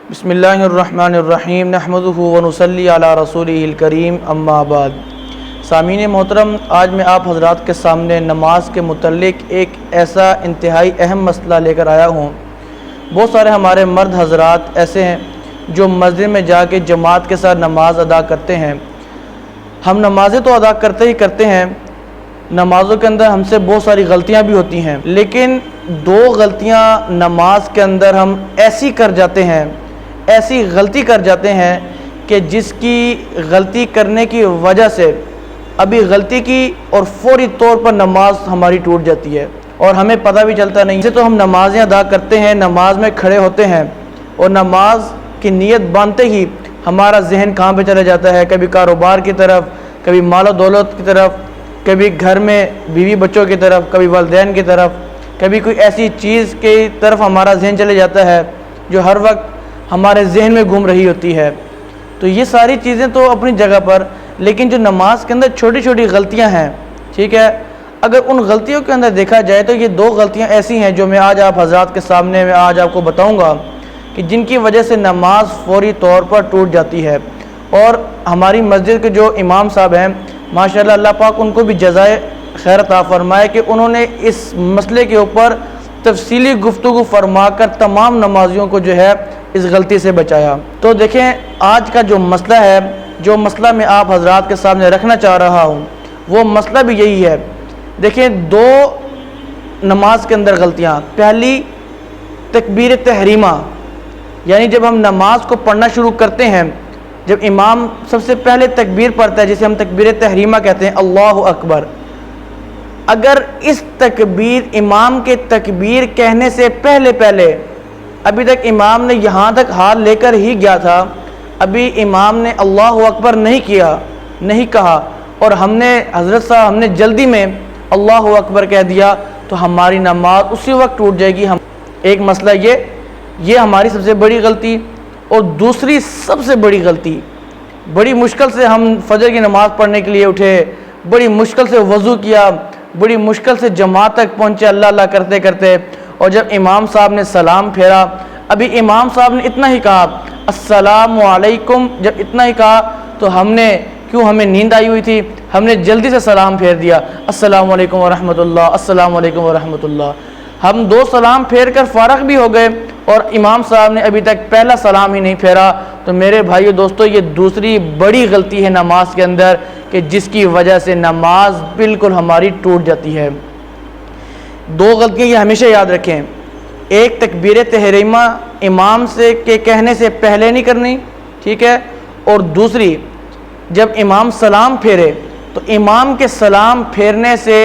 بسم اللہ الرحمن الرحیم نحمدہ ونصلی علی رسولہ الکریم اما بعد۔ سامعین محترم، آج میں آپ حضرات کے سامنے نماز کے متعلق ایک ایسا انتہائی اہم مسئلہ لے کر آیا ہوں۔ بہت سارے ہمارے مرد حضرات ایسے ہیں جو مسجد میں جا کے جماعت کے ساتھ نماز ادا کرتے ہیں۔ ہم نمازیں تو ادا کرتے ہیں، نمازوں کے اندر ہم سے بہت ساری غلطیاں بھی ہوتی ہیں، لیکن دو غلطیاں نماز کے اندر ہم ایسی غلطی کر جاتے ہیں کہ جس کی غلطی کرنے کی وجہ سے ابھی غلطی کی اور فوری طور پر نماز ہماری ٹوٹ جاتی ہے اور ہمیں پتہ بھی چلتا نہیں۔ جیسے تو ہم نمازیں ادا کرتے ہیں، نماز میں کھڑے ہوتے ہیں اور نماز کی نیت باندھتے ہی ہمارا ذہن کہاں پہ چلا جاتا ہے، کبھی کاروبار کی طرف، کبھی مال و دولت کی طرف، کبھی گھر میں بیوی بچوں کی طرف، کبھی والدین کی طرف، کبھی کوئی ایسی چیز کی طرف ہمارا ذہن چلے جاتا ہے جو ہر وقت ہمارے ذہن میں گھوم رہی ہوتی ہے۔ تو یہ ساری چیزیں تو اپنی جگہ پر، لیکن جو نماز کے اندر چھوٹی چھوٹی غلطیاں ہیں، ٹھیک ہے، اگر ان غلطیوں کے اندر دیکھا جائے تو یہ دو غلطیاں ایسی ہیں جو میں آج آپ حضرات کے سامنے میں آج آپ کو بتاؤں گا کہ جن کی وجہ سے نماز فوری طور پر ٹوٹ جاتی ہے۔ اور ہماری مسجد کے جو امام صاحب ہیں، ماشاءاللہ اللہ پاک ان کو بھی جزائے خیر عطا فرمائے کہ انہوں نے اس مسئلے کے اوپر تفصیلی گفتگو فرما کر تمام نمازیوں کو جو ہے اس غلطی سے بچایا۔ تو دیکھیں، آج کا جو مسئلہ ہے، جو مسئلہ میں آپ حضرات کے سامنے رکھنا چاہ رہا ہوں، وہ مسئلہ بھی یہی ہے۔ دیکھیں، دو نماز کے اندر غلطیاں۔ پہلی، تکبیر تحریمہ، یعنی جب ہم نماز کو پڑھنا شروع کرتے ہیں، جب امام سب سے پہلے تکبیر پڑھتا ہے جسے ہم تکبیر تحریمہ کہتے ہیں، اللہ اکبر، اگر اس امام کے تکبیر کہنے سے پہلے ابھی تک امام نے یہاں تک ہاتھ لے کر ہی گیا تھا، ابھی امام نے اللہ اکبر نہیں کہا اور ہم نے جلدی میں اللہ اکبر کہہ دیا، تو ہماری نماز اسی وقت ٹوٹ جائے گی۔ ایک مسئلہ یہ ہماری سب سے بڑی غلطی۔ اور دوسری سب سے بڑی غلطی، بڑی مشکل سے ہم فجر کی نماز پڑھنے کے لیے اٹھے، بڑی مشکل سے وضو کیا، بڑی مشکل سے جماعت تک پہنچے اللہ اللہ کرتے کرتے، اور جب امام صاحب نے سلام پھیرا، ابھی امام صاحب نے اتنا ہی کہا السلام علیکم، جب اتنا ہی کہا تو ہمیں نیند آئی ہوئی تھی، ہم نے جلدی سے سلام پھیر دیا، السلام علیکم ورحمۃ اللہ، السلام علیکم ورحمۃ اللہ۔ ہم دو سلام پھیر کر فارغ بھی ہو گئے اور امام صاحب نے ابھی تک پہلا سلام ہی نہیں پھیرا۔ تو میرے بھائیو دوستو، یہ دوسری بڑی غلطی ہے نماز کے اندر کہ جس کی وجہ سے نماز بالکل ہماری ٹوٹ جاتی ہے۔ دو غلطیاں یہ ہمیشہ یاد رکھیں۔ ایک، تکبیر تحریمہ امام کے کہنے سے پہلے نہیں کرنی، ٹھیک ہے، اور دوسری، جب امام سلام پھیرے تو امام کے سلام پھیرنے سے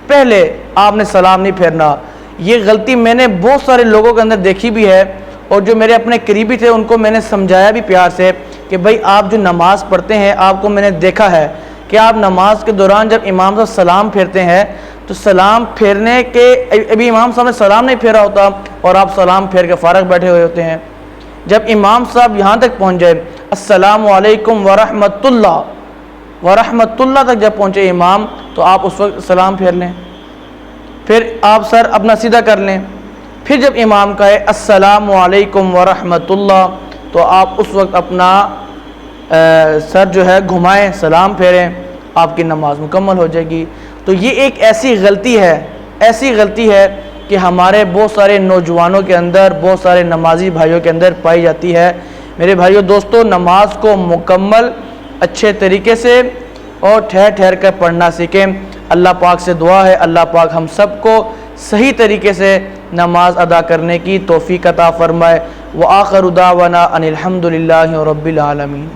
پہلے آپ نے سلام نہیں پھیرنا۔ یہ غلطی میں نے بہت سارے لوگوں کے اندر دیکھی بھی ہے، اور جو میرے اپنے قریبی تھے ان کو میں نے سمجھایا بھی پیار سے کہ بھائی آپ جو نماز پڑھتے ہیں، آپ کو میں نے دیکھا ہے کہ آپ نماز کے دوران جب امام صاحب سلام پھیرتے ہیں تو سلام پھیرنے کے ابھی امام صاحب نے سلام نہیں پھیرا ہوتا اور آپ سلام پھیر کے فارغ بیٹھے ہوئے ہوتے ہیں۔ جب امام صاحب یہاں تک پہنچ جائے السلام علیکم ورحمۃ اللہ تک جب پہنچے امام، تو آپ اس وقت سلام پھیر لیں، پھر آپ سر اپنا سیدھا کر لیں، پھر جب امام کہے السلام علیکم ورحمۃ اللہ تو آپ اس وقت اپنا سر جو ہے گھمائیں، سلام پھیریں، آپ کی نماز مکمل ہو جائے گی۔ تو یہ ایک ایسی غلطی ہے کہ ہمارے بہت سارے نوجوانوں کے اندر، بہت سارے نمازی بھائیوں کے اندر پائی جاتی ہے۔ میرے بھائیوں دوستو، نماز کو مکمل اچھے طریقے سے اور ٹھہر کر پڑھنا سیکھیں۔ اللہ پاک سے دعا ہے اللہ پاک ہم سب کو صحیح طریقے سے نماز ادا کرنے کی توفیق عطا فرمائے۔ وآخر دعوانا ان الحمد للہ رب العالمین۔